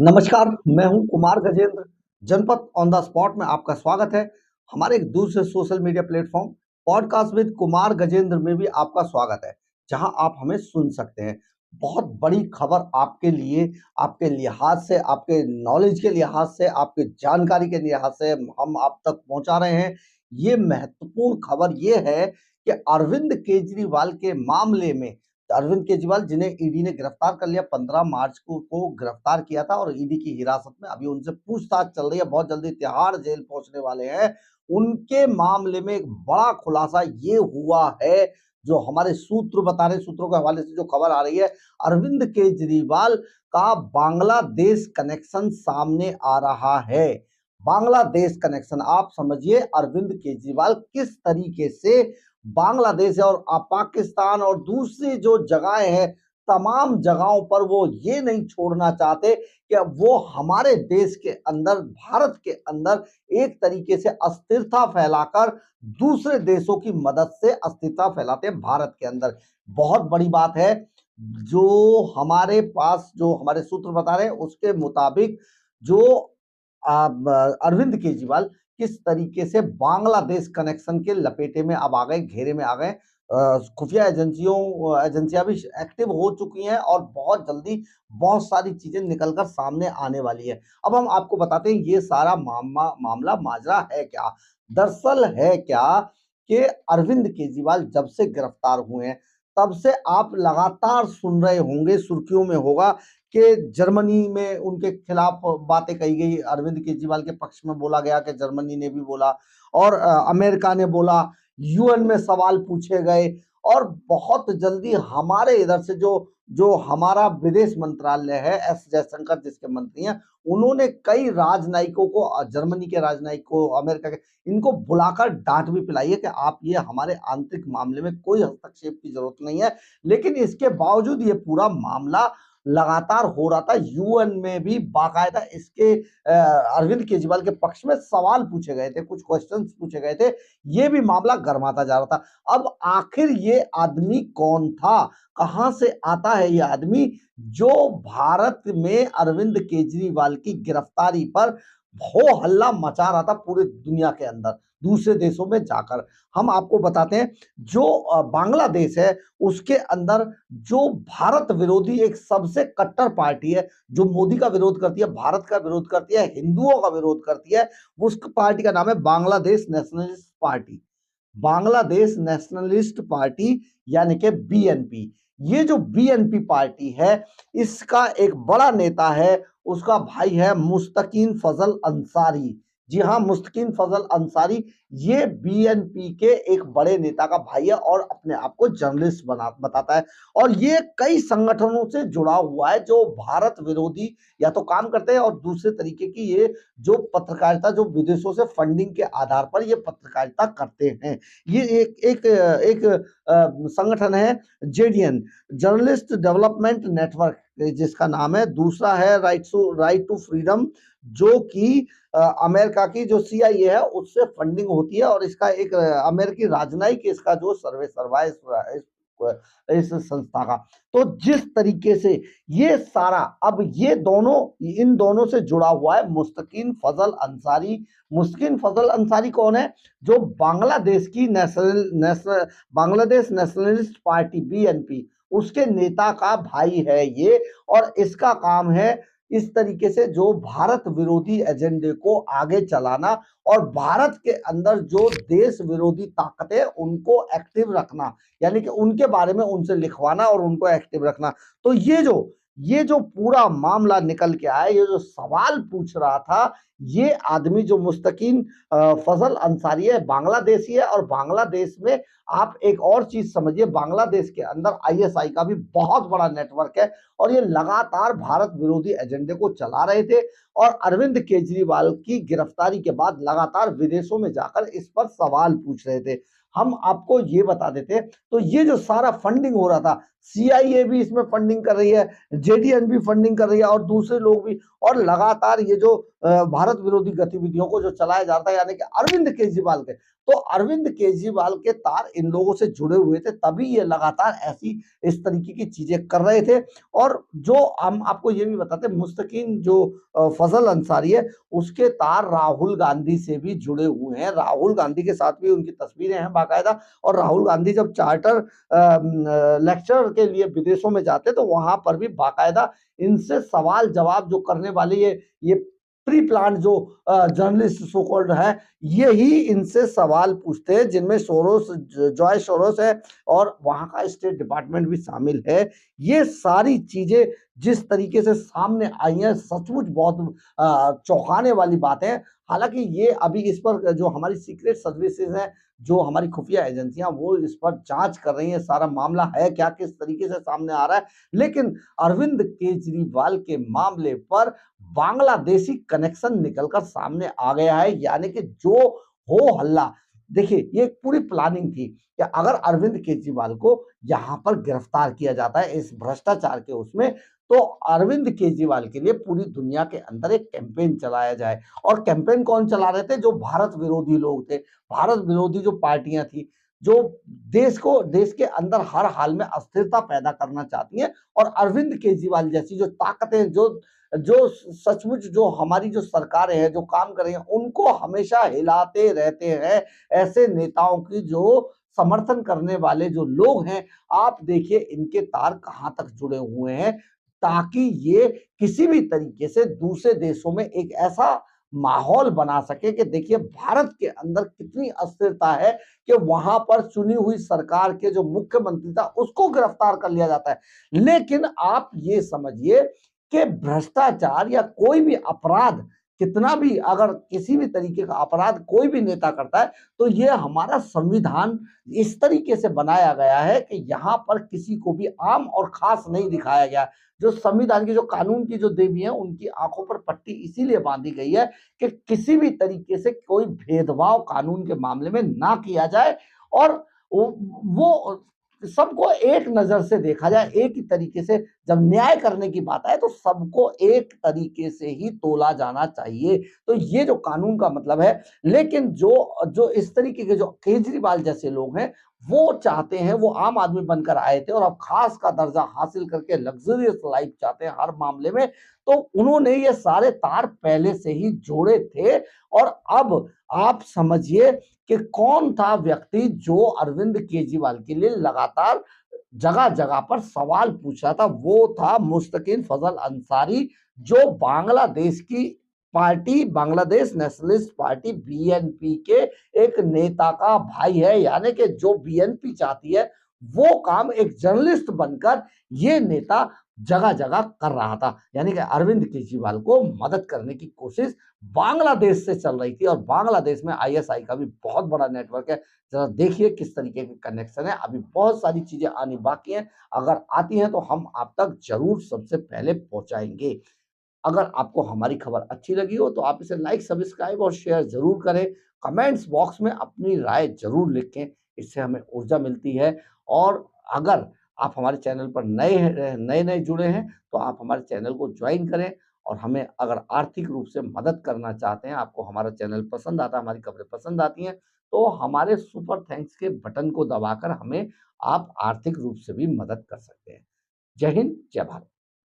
नमस्कार, मैं हूं कुमार गजेंद्र। जनपद ऑन द स्पॉट में आपका स्वागत है। हमारे एक दूसरे social media platform podcast with Kumar Gajendra में भी आपका स्वागत है, जहां आप हमें सुन सकते हैं। बहुत बड़ी खबर आपके लिए, आपके लिहाज से, आपके नॉलेज के लिहाज से, आपके जानकारी के लिहाज से हम आप तक पहुंचा रहे हैं। ये महत्वपूर्ण खबर ये है कि अरविंद केजरीवाल के मामले में, अरविंद केजरीवाल जिन्हें ईडी ने गिरफ्तार कर लिया, 15 मार्च को गिरफ्तार किया था और ईडी की हिरासत में अभी उनसे पूछताछ चल रही है। बहुत जल्दी तिहाड़ जेल पहुंचने वाले हैं। उनके मामले में एक बड़ा खुलासा ये हुआ है, जो हमारे सूत्र बता रहे हैं, सूत्रों के हवाले से जो खबर आ रही है, अरविंद केजरीवाल का बांग्लादेश कनेक्शन सामने आ रहा है। बांग्लादेश कनेक्शन, आप समझिए अरविंद केजरीवाल किस तरीके से बांग्लादेश और पाकिस्तान और दूसरी जो जगहें हैं, तमाम जगहों पर वो ये नहीं छोड़ना चाहते कि वो हमारे देश के अंदर, भारत के अंदर एक तरीके से अस्थिरता फैलाकर दूसरे देशों की मदद से अस्थिरता फैलाते हैं भारत के अंदर। बहुत बड़ी बात है। जो हमारे पास, जो हमारे सूत्र बता रहे हैं उसके मुताबिक, जो अरविंद केजरीवाल किस तरीके से बांग्लादेश कनेक्शन के लपेटे में अब आ गए, घेरे में आ गए। खुफिया एजेंसियां भी एक्टिव हो चुकी हैं और बहुत जल्दी बहुत सारी चीजें निकलकर सामने आने वाली है। अब हम आपको बताते हैं ये सारा मामला माजरा है क्या। दरअसल है क्या कि अरविंद केजरीवाल जब से गिरफ्तार हुए हैं, तब से आप लगातार सुन रहे होंगे, सुर्खियों में होगा कि जर्मनी में उनके खिलाफ बातें कही गई, अरविंद केजरीवाल के पक्ष में बोला गया कि जर्मनी ने भी बोला और अमेरिका ने बोला, यूएन में सवाल पूछे गए और बहुत जल्दी हमारे इधर से जो जो हमारा विदेश मंत्रालय है, एस जयशंकर जिसके मंत्री हैं, उन्होंने कई राजनयिकों को, जर्मनी के राजनयिक को, अमेरिका के, इनको बुलाकर डांट भी पिलाई है कि आप ये हमारे आंतरिक मामले में कोई हस्तक्षेप की जरूरत नहीं है। लेकिन इसके बावजूद ये पूरा मामला लगातार हो रहा था। यूएन में भी बाकायदा इसके अरविंद केजरीवाल के पक्ष में सवाल पूछे गए थे, कुछ क्वेश्चंस पूछे गए थे। ये भी मामला गर्माता जा रहा था। अब आखिर ये आदमी कौन था, कहां से आता है ये आदमी, जो भारत में अरविंद केजरीवाल की गिरफ्तारी पर हो हल्ला मचा रहा था पूरी दुनिया के अंदर, दूसरे देशों में जाकर। हम आपको बताते हैं, जो बांग्लादेश है उसके अंदर जो भारत विरोधी एक सबसे कट्टर पार्टी है, जो मोदी का विरोध करती है, भारत का विरोध करती है, हिंदुओं का विरोध करती है, उस पार्टी का नाम है Bangladesh nationalist party. Bangladesh nationalist party यानी कि बीएनपी। ये जो बीएनपी पार्टी है, इसका एक बड़ा नेता है, उसका भाई है मुस्तकीन फजल अंसारी। जी हाँ, मुस्तकीन फजल अंसारी ये बीएनपी के एक बड़े नेता का भाई है और अपने आप को जर्नलिस्ट बताता है। और ये कई संगठनों से जुड़ा हुआ है जो भारत विरोधी या तो काम करते हैं और दूसरे तरीके की ये जो पत्रकारिता, जो विदेशों से फंडिंग के आधार पर ये पत्रकारिता करते हैं। ये एक संगठन है जेडीएन, जर्नलिस्ट डेवलपमेंट नेटवर्क जिसका नाम है। दूसरा है राइट टू फ्रीडम, जो कि अमेरिका की जो सीआईए है उससे फंडिंग होती है और इसका एक अमेरिकी राजनयिक इसका जो सर्वा है इस संस्था का। तो जिस तरीके से ये सारा, अब ये दोनों, इन दोनों से जुड़ा हुआ है मुस्तकीन फजल अंसारी। मुस्तकीन फजल अंसारी कौन है? जो बांग्लादेश की बांग्लादेश नेशनलिस्ट पार्टी बीएनपी, उसके नेता का भाई है ये। और इसका काम है इस तरीके से जो भारत विरोधी एजेंडे को आगे चलाना और भारत के अंदर जो देश विरोधी ताकतें उनको एक्टिव रखना, यानी कि उनके बारे में उनसे लिखवाना और उनको एक्टिव रखना। तो ये जो पूरा मामला निकल के आया, ये जो सवाल पूछ रहा था, ये आदमी जो मुस्तकीन फजल अंसारी है, बांग्लादेशी है। और बांग्लादेश में आप एक और चीज समझिए, बांग्लादेश के अंदर आईएसआई का भी बहुत बड़ा नेटवर्क है और ये लगातार भारत विरोधी एजेंडे को चला रहे थे। और अरविंद केजरीवाल की गिरफ्तारी के बाद लगातार विदेशों में जाकर इस पर सवाल पूछ रहे थे। हम आपको ये बता देते, तो ये जो सारा फंडिंग हो रहा था, सीआईए भी इसमें फंडिंग कर रही है, जेडीएन भी फंडिंग कर रही है और दूसरे लोग भी। और लगातार ये जो भारत विरोधी गतिविधियों को जो चलाया जाता है, यानी कि अरविंद केजरीवाल के, तो अरविंद केजरीवाल के तार इन लोगों से जुड़े हुए थे, तभी ये लगातार ऐसी इस तरीके की चीजें कर रहे थे। और जो हम आपको ये भी बताते हैं, मुस्तकीम जो फजल अंसारी है, उसके तार राहुल गांधी से भी जुड़े हुए हैं। राहुल गांधी के साथ भी उनकी तस्वीरें हैं बाकायदा। और राहुल गांधी जब चार्टर लेक्चर के लिए विदेशों में जाते तो वहां पर भी बाकायदा इनसे सवाल जवाब जो करने वाले ये प्री प्लान जो जर्नलिस्ट सो कॉल्ड है, यही इनसे सवाल पूछते हैं, जिनमें सोरोस, जॉय सोरोस है और वहां का स्टेट डिपार्टमेंट भी शामिल है। ये सारी चीजें जिस तरीके से सामने आई हैं, सचमुच बहुत चौंकाने वाली बात है। हालांकि ये अभी इस पर जो हमारी सीक्रेट सर्विसेज है, जो हमारी खुफिया एजेंसियां, वो इस पर जांच कर रही हैं, सारा मामला है क्या, किस तरीके से सामने आ रहा है। लेकिन अरविंद केजरीवाल के मामले पर बांग्लादेशी कनेक्शन निकलकर सामने आ गया है। यानी कि जो हो हल्ला, देखिए ये एक पूरी प्लानिंग थी कि अगर अरविंद केजरीवाल को यहां पर गिरफ्तार किया जाता है इस भ्रष्टाचार के उसमें, तो अरविंद केजरीवाल के लिए पूरी दुनिया के अंदर एक कैंपेन चलाया जाए। और कैंपेन कौन चला रहे थे? जो भारत विरोधी लोग थे, भारत विरोधी जो पार्टियां थी, जो देश के अंदर हर हाल में अस्थिरता पैदा करना चाहती हैं। और अरविंद केजरीवाल जैसी जो ताकतें, जो जो सचमुच जो हमारी जो सरकारें हैं जो काम कर रही हैं, उनको हमेशा हिलाते रहते हैं ऐसे नेताओं की जो समर्थन करने वाले जो लोग हैं। आप देखिए इनके तार कहां तक जुड़े हुए हैं, ताकि ये किसी भी तरीके से दूसरे देशों में एक ऐसा माहौल बना सके कि देखिए भारत के अंदर कितनी अस्थिरता है, कि वहां पर चुनी हुई सरकार के जो मुख्यमंत्री था उसको गिरफ्तार कर लिया जाता है। लेकिन आप ये समझिए कि भ्रष्टाचार या कोई भी अपराध, कितना भी अगर किसी भी तरीके का अपराध कोई भी नेता करता है, तो ये हमारा संविधान इस तरीके से बनाया गया है कि यहाँ पर किसी को भी आम और खास नहीं दिखाया गया। जो संविधान की, जो कानून की जो देवी है, उनकी आंखों पर पट्टी इसीलिए बांधी गई है कि किसी भी तरीके से कोई भेदभाव कानून के मामले में ना किया जाए, और वो सबको एक नजर से देखा जाए, एक ही तरीके से। जब न्याय करने की बात आए तो सबको एक तरीके से ही तोला जाना चाहिए। तो ये जो कानून का मतलब है। लेकिन जो जो इस तरीके के जो केजरीवाल जैसे लोग हैं, वो चाहते हैं, वो आम आदमी बनकर आए थे और अब खास का दर्जा हासिल करके लग्जरियस लाइफ चाहते हैं हर मामले में। तो उन्होंने ये सारे तार पहले से ही जोड़े थे। और अब आप समझिए कि कौन था व्यक्ति जो अरविंद केजरीवाल के लिए लगातार जगह जगह पर सवाल पूछ रहा था। वो था मुस्तकीम फजल अंसारी, जो बांग्लादेश की party, Bangladesh nationalist party BNP के एक नेता का भाई है। यानी कि जो बीएनपी चाहती है वो काम एक जर्नलिस्ट बनकर ये नेता जगह जगह कर रहा था। यानी कि अरविंद केजरीवाल को मदद करने की कोशिश बांग्लादेश से चल रही थी। और बांग्लादेश में आईएसआई का भी बहुत बड़ा नेटवर्क है। जरा देखिए किस तरीके के कनेक्शन है। अभी बहुत सारी चीजें आनी बाकी हैं, अगर आती हैं तो हम आप तक जरूर सबसे पहले पहुंचाएंगे। अगर आपको हमारी खबर अच्छी लगी हो तो आप इसे लाइक, सब्सक्राइब और शेयर जरूर करें। कमेंट्स बॉक्स में अपनी राय जरूर लिखें, इससे हमें ऊर्जा मिलती है। और अगर आप हमारे चैनल पर नए जुड़े हैं तो आप हमारे चैनल को ज्वाइन करें। और हमें अगर आर्थिक रूप से मदद करना चाहते हैं, आपको हमारा चैनल पसंद आता है, हमारी खबरें पसंद आती हैं, तो हमारे सुपर थैंक्स के बटन को दबाकर हमें आप आर्थिक रूप से भी मदद कर सकते हैं। जय हिंद, जय भारत।